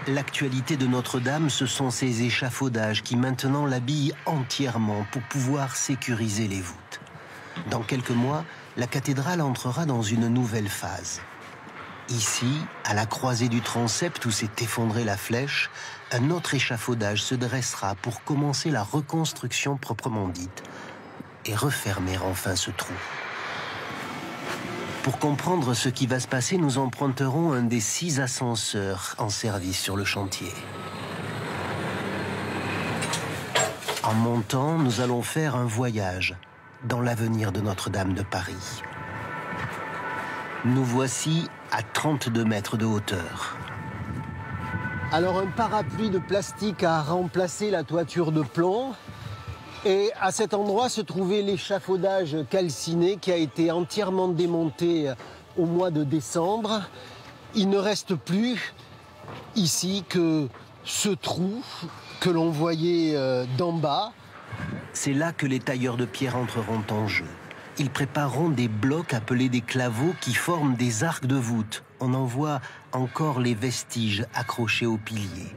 L'actualité de Notre-Dame, ce sont ces échafaudages qui maintenant l'habillent entièrement pour pouvoir sécuriser les voûtes. Dans quelques mois, la cathédrale entrera dans une nouvelle phase. Ici, à la croisée du transept où s'est effondrée la flèche, un autre échafaudage se dressera pour commencer la reconstruction proprement dite et refermer enfin ce trou. Pour comprendre ce qui va se passer, nous emprunterons un des 6 ascenseurs en service sur le chantier. En montant, nous allons faire un voyage dans l'avenir de Notre-Dame de Paris. Nous voici à 32 mètres de hauteur. Alors un parapluie de plastique a remplacé la toiture de plomb. Et à cet endroit se trouvait l'échafaudage calciné qui a été entièrement démonté au mois de décembre. Il ne reste plus ici que ce trou que l'on voyait d'en bas. C'est là que les tailleurs de pierre entreront en jeu. Ils prépareront des blocs appelés des claveaux qui forment des arcs de voûte. On en voit encore les vestiges accrochés aux piliers.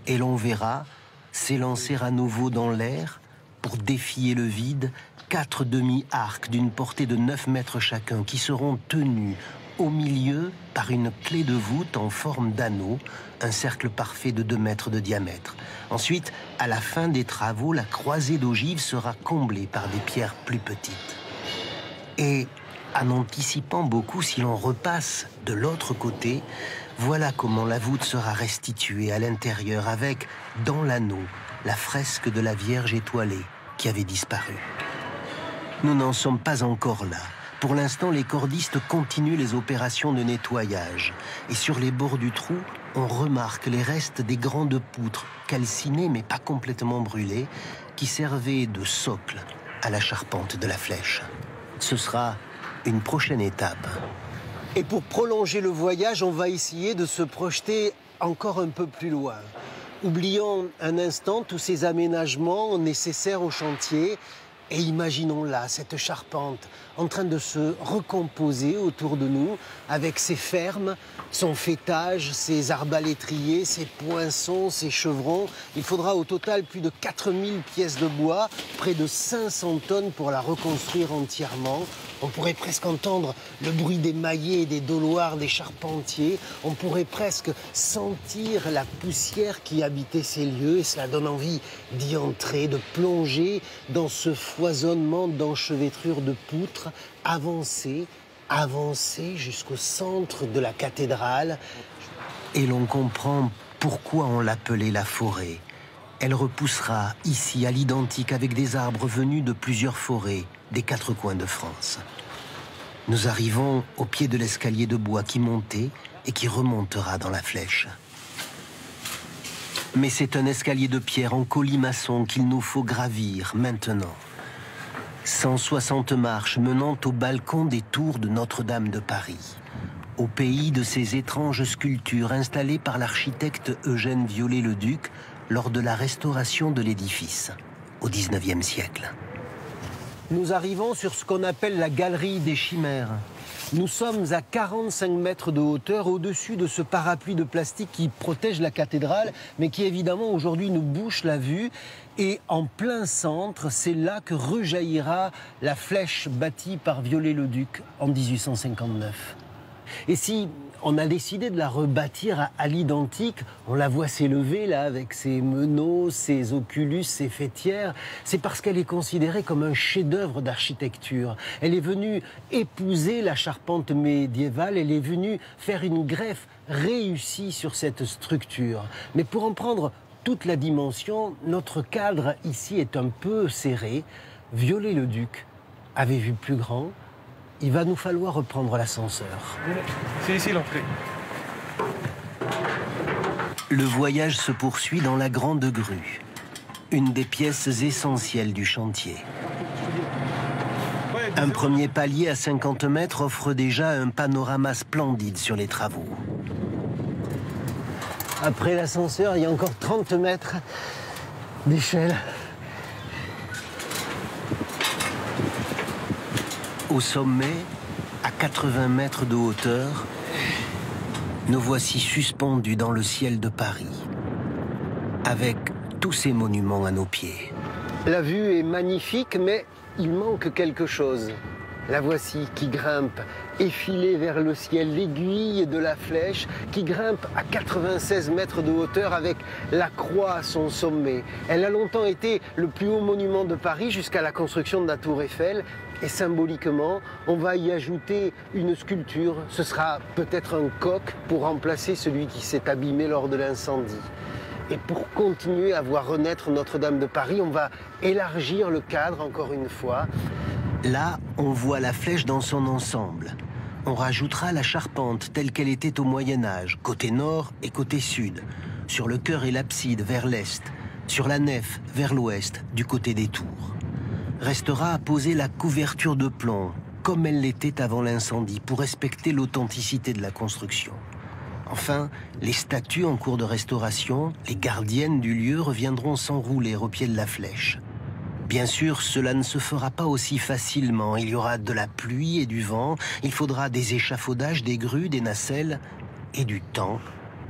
Et l'on verra s'élancer à nouveau dans l'air pour défier le vide, 4 demi-arcs d'une portée de 9 mètres chacun qui seront tenus au milieu par une clé de voûte en forme d'anneau, un cercle parfait de 2 mètres de diamètre. Ensuite, à la fin des travaux, la croisée d'ogives sera comblée par des pierres plus petites. Et en anticipant beaucoup, si l'on repasse de l'autre côté, voilà comment la voûte sera restituée à l'intérieur avec, dans l'anneau, la fresque de la Vierge étoilée qui avait disparu. Nous n'en sommes pas encore là. Pour l'instant, les cordistes continuent les opérations de nettoyage. Et sur les bords du trou, on remarque les restes des grandes poutres, calcinées mais pas complètement brûlées, qui servaient de socle à la charpente de la flèche. Ce sera une prochaine étape. Et pour prolonger le voyage, on va essayer de se projeter encore un peu plus loin. Oublions un instant tous ces aménagements nécessaires au chantier et imaginons là cette charpente en train de se recomposer autour de nous avec ses fermes, son faîtage, ses arbalétriers, ses poinçons, ses chevrons. Il faudra au total plus de 4000 pièces de bois, près de 500 tonnes pour la reconstruire entièrement. On pourrait presque entendre le bruit des maillets et des doloirs des charpentiers. On pourrait presque sentir la poussière qui habitait ces lieux et cela donne envie d'y entrer, de plonger dans ce foisonnement d'enchevêtrures de poutres, avancer jusqu'au centre de la cathédrale. Et l'on comprend pourquoi on l'appelait la forêt. Elle repoussera ici à l'identique avec des arbres venus de plusieurs forêts des 4 coins de France. Nous arrivons au pied de l'escalier de bois qui montait et qui remontera dans la flèche. Mais c'est un escalier de pierre en colimaçon qu'il nous faut gravir maintenant. 160 marches menant au balcon des tours de Notre-Dame de Paris, au pays de ces étranges sculptures installées par l'architecte Eugène Viollet-le-Duc lors de la restauration de l'édifice au XIXe siècle. Nous arrivons sur ce qu'on appelle la galerie des chimères. Nous sommes à 45 mètres de hauteur au-dessus de ce parapluie de plastique qui protège la cathédrale, mais qui évidemment aujourd'hui nous bouche la vue. Et en plein centre, c'est là que rejaillira la flèche bâtie par Viollet-le-Duc en 1859. Et si on a décidé de la rebâtir à l'identique, on la voit s'élever là avec ses meneaux, ses oculus, ses faîtières, c'est parce qu'elle est considérée comme un chef-d'œuvre d'architecture. Elle est venue épouser la charpente médiévale, elle est venue faire une greffe réussie sur cette structure. Mais pour en prendre toute la dimension, notre cadre ici est un peu serré. Viollet-le-Duc avait vu plus grand. Il va nous falloir reprendre l'ascenseur. C'est ici l'entrée. Le voyage se poursuit dans la grande grue, une des pièces essentielles du chantier. Un premier palier à 50 mètres offre déjà un panorama splendide sur les travaux. Après l'ascenseur, il y a encore 30 mètres d'échelle. Au sommet, à 80 mètres de hauteur, Nous voici suspendus dans le ciel de Paris, avec tous ces monuments à nos pieds. La vue est magnifique, mais il manque quelque chose. La voici qui grimpe, effilée vers le ciel, l'aiguille de la flèche qui grimpe à 96 mètres de hauteur avec la croix à son sommet. Elle a longtemps été le plus haut monument de Paris jusqu'à la construction de la Tour Eiffel. Et symboliquement, on va y ajouter une sculpture. Ce sera peut-être un coq pour remplacer celui qui s'est abîmé lors de l'incendie. Et pour continuer à voir renaître Notre-Dame de Paris, on va élargir le cadre encore une fois. Là, on voit la flèche dans son ensemble. On rajoutera la charpente telle qu'elle était au Moyen-Âge, côté nord et côté sud, sur le chœur et l'abside vers l'est, sur la nef vers l'ouest, du côté des tours. Restera à poser la couverture de plomb, comme elle l'était avant l'incendie, pour respecter l'authenticité de la construction. Enfin, les statues en cours de restauration, les gardiennes du lieu, reviendront s'enrouler au pied de la flèche. Bien sûr, cela ne se fera pas aussi facilement. Il y aura de la pluie et du vent, il faudra des échafaudages, des grues, des nacelles et du temps.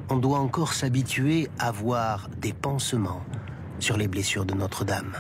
On doit encore s'habituer à voir des pansements sur les blessures de Notre-Dame.